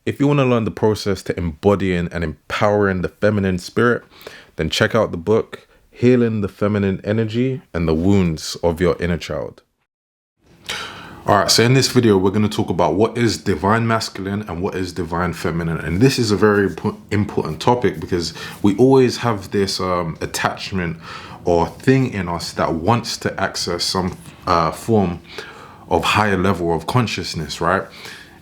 If you want to learn the process to embodying and empowering the feminine spirit, then check out the book, Healing the Feminine Energy and the Wounds of Your Inner Child. All right, so in this video, we're going to talk about what is divine masculine and what is divine feminine. And this is a very important topic because we always have this attachment or thing in us that wants to access some form of higher level of consciousness, right?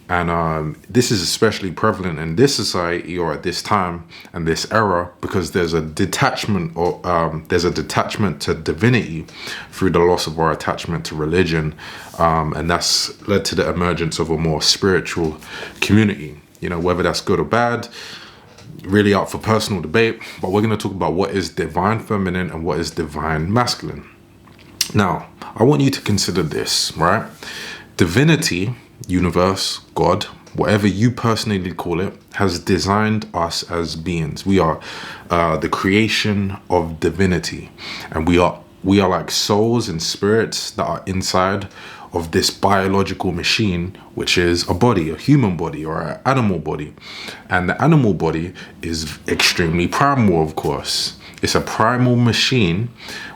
And this is especially prevalent in this society or at this time and this era because there's a detachment or there's a detachment to divinity through the loss of our attachment to religion, and that's led to the emergence of a more spiritual community. You know, whether that's good or bad, really up for personal debate. But we're going to talk about what is divine feminine and what is divine masculine. Now, I want you to consider this, right? Divinity, universe, God, whatever you personally call it, has designed us as beings. We are the creation of divinity, and we are like souls and spirits that are inside of this biological machine, which is a body, a human body or an animal body. And the animal body is extremely primal, of course. It's a primal machine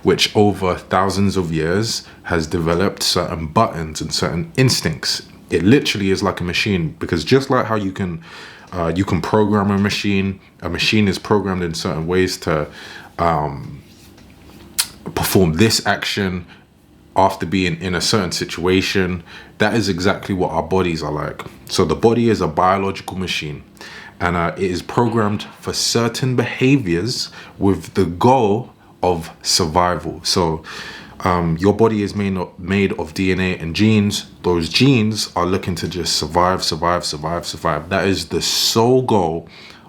which over thousands of years has developed certain buttons and certain instincts. It literally is like a machine, because just like how you can program a machine is programmed in certain ways to perform this action after being in a certain situation. That is exactly what our bodies are like. So the body is a biological machine, and it is programmed for certain behaviors with the goal of survival. So your body is made of DNA and genes. Those genes are looking to just survive. That is the sole goal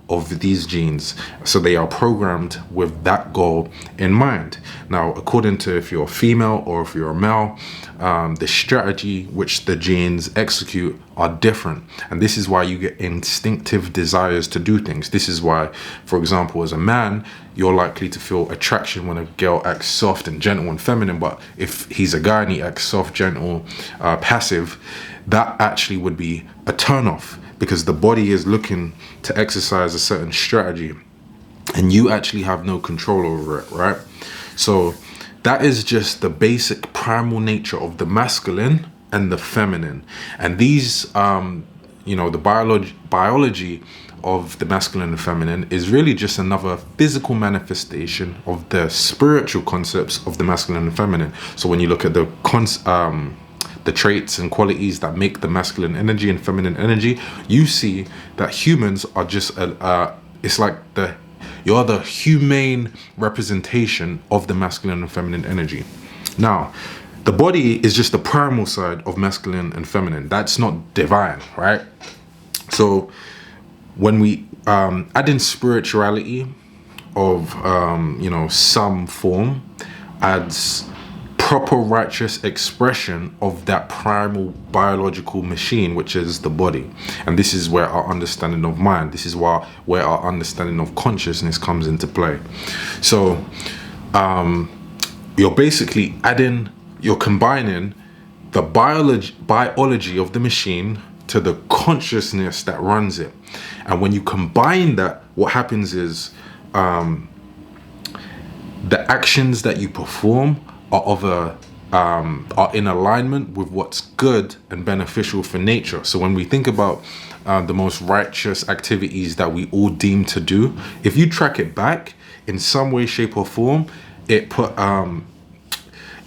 of these genes. So they are programmed with that goal in mind. Now, according to if you're a female or if you're a male, the strategy which the genes execute are different. And this is why you get instinctive desires to do things. This is why, for example, as a man, you're likely to feel attraction when a girl acts soft and gentle and feminine. But if he's a guy and he acts soft, gentle, passive, that actually would be a turnoff, because the body is looking to exercise a certain strategy and you actually have no control over it, right? So that is just the basic primal nature of the masculine and the feminine. And these, the biology of the masculine and feminine is really just another physical manifestation of the spiritual concepts of the masculine and feminine. So when you look at the traits and qualities that make the masculine energy and feminine energy, you see that humans are just it's like you're the humane representation of the masculine and feminine energy. Now, the body is just the primal side of masculine and feminine. That's not divine, right? So when we add in spirituality of some form, adds proper righteous expression of that primal biological machine, which is the body. And this is where our understanding of mind, this is where our understanding of consciousness comes into play. So you're combining the biology of the machine to the consciousness that runs it. And when you combine that, what happens is the actions that you perform are in alignment with what's good and beneficial for nature. So when we think about the most righteous activities that we all deem to do, if you track it back in some way, shape or form, it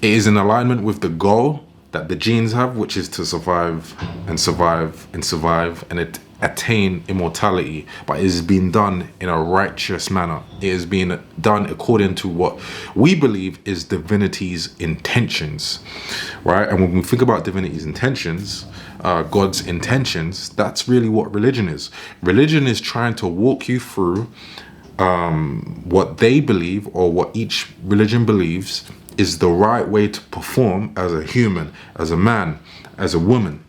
is in alignment with the goal that the genes have, which is to survive and attain immortality. But it is being done in a righteous manner. It is being done according to what we believe is divinity's intentions, right? And when we think about divinity's intentions, God's intentions, that's really what religion is. Religion is trying to walk you through what they believe, or what each religion believes is the right way to perform as a human, as a man, as a woman.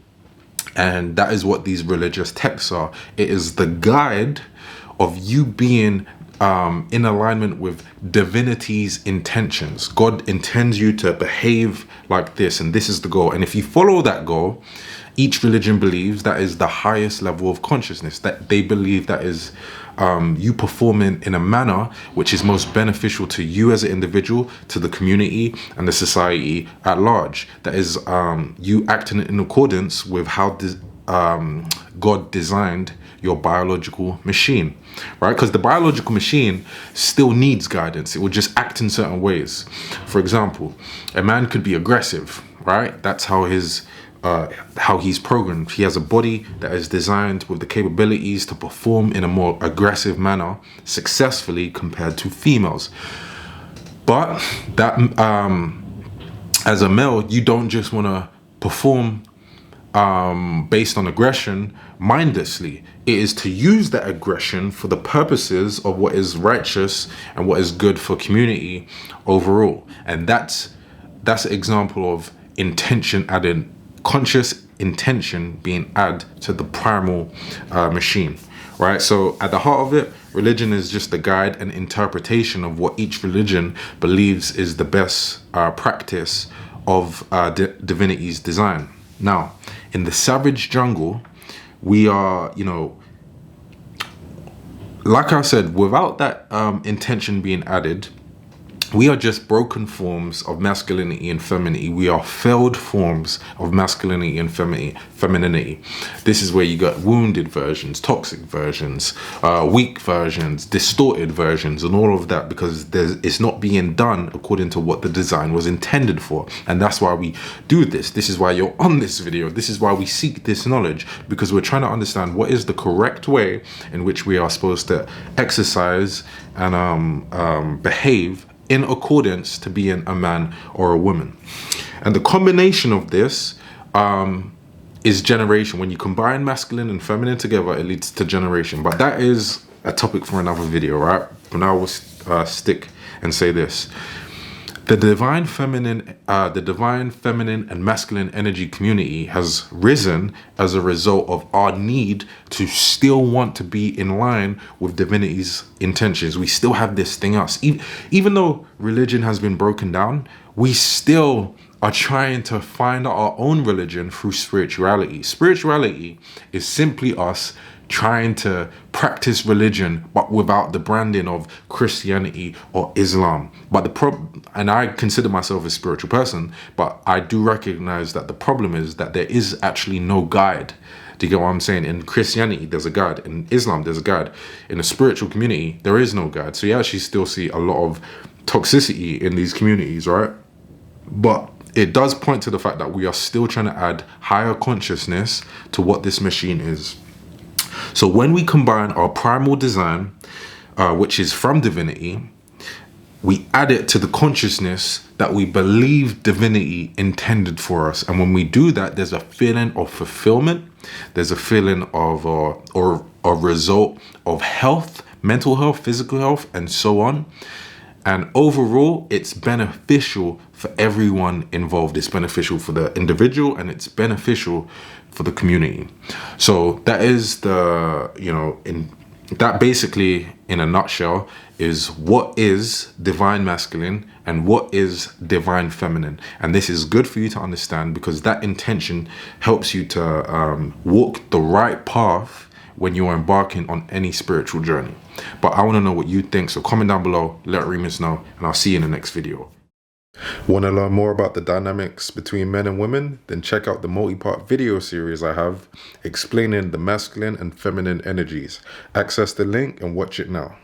And that is what these religious texts are. It is the guide of you being in alignment with divinity's intentions. God intends you to behave like this, and this is the goal. And if you follow that goal Each religion believes that is the highest level of consciousness, that they believe that is you performing in a manner which is most beneficial to you as an individual, to the community and the society at large. That is you acting in accordance with how God designed your biological machine, right? Because the biological machine still needs guidance. It will just act in certain ways. For example, a man could be aggressive, right? That's how he's programmed. He has a body that is designed with the capabilities to perform in a more aggressive manner successfully compared to females. But that as a male, you don't just want to perform based on aggression mindlessly. It is to use that aggression for the purposes of what is righteous and what is good for community overall. And that's an example of intention added, conscious intention being added to the primal machine, right? So at the heart of it, religion is just a guide and interpretation of what each religion believes is the best practice of divinity's design. Now, in the savage jungle, we are, like I said, without that intention being added, we are just broken forms of masculinity and femininity. We are failed forms of masculinity and femininity. This is where you got wounded versions, toxic versions, weak versions, distorted versions, and all of that, because it's not being done according to what the design was intended for. And that's why we do this. This is why you're on this video. This is why we seek this knowledge, because we're trying to understand what is the correct way in which we are supposed to exercise and behave in accordance to being a man or a woman. And the combination of this is generation. When you combine masculine and feminine together, it leads to generation. But that is a topic for another video, right? But now we'll stick and say this. The divine feminine and masculine energy community has risen as a result of our need to still want to be in line with divinity's intentions. We still have this thing us. Even though religion has been broken down, we still are trying to find our own religion through spirituality. Spirituality is simply us trying to practice religion, but without the branding of Christianity or Islam. But and I consider myself a spiritual person, but I do recognize that the problem is that there is actually no guide. Do you get what I'm saying? In Christianity, there's a guide. In Islam, there's a guide. In a spiritual community, there is no guide. So you actually still see a lot of toxicity in these communities, right? But it does point to the fact that we are still trying to add higher consciousness to what this machine is. So when we combine our primal design, which is from divinity, we add it to the consciousness that we believe divinity intended for us. And when we do that, there's a feeling of fulfillment. There's a feeling of or a result of health, mental health, physical health, and so on. And overall, it's beneficial for everyone involved. It's beneficial for the individual and it's beneficial for the community. So that is that basically, in a nutshell, is what is divine masculine and what is divine feminine. And this is good for you to understand, because that intention helps you to walk the right path when you're embarking on any spiritual journey. But I want to know what you think, so comment down below, let Reemus know, and I'll see you in the next video. Want to learn more about the dynamics between men and women? Then check out the multi-part video series I have explaining the masculine and feminine energies. Access the link and watch it now.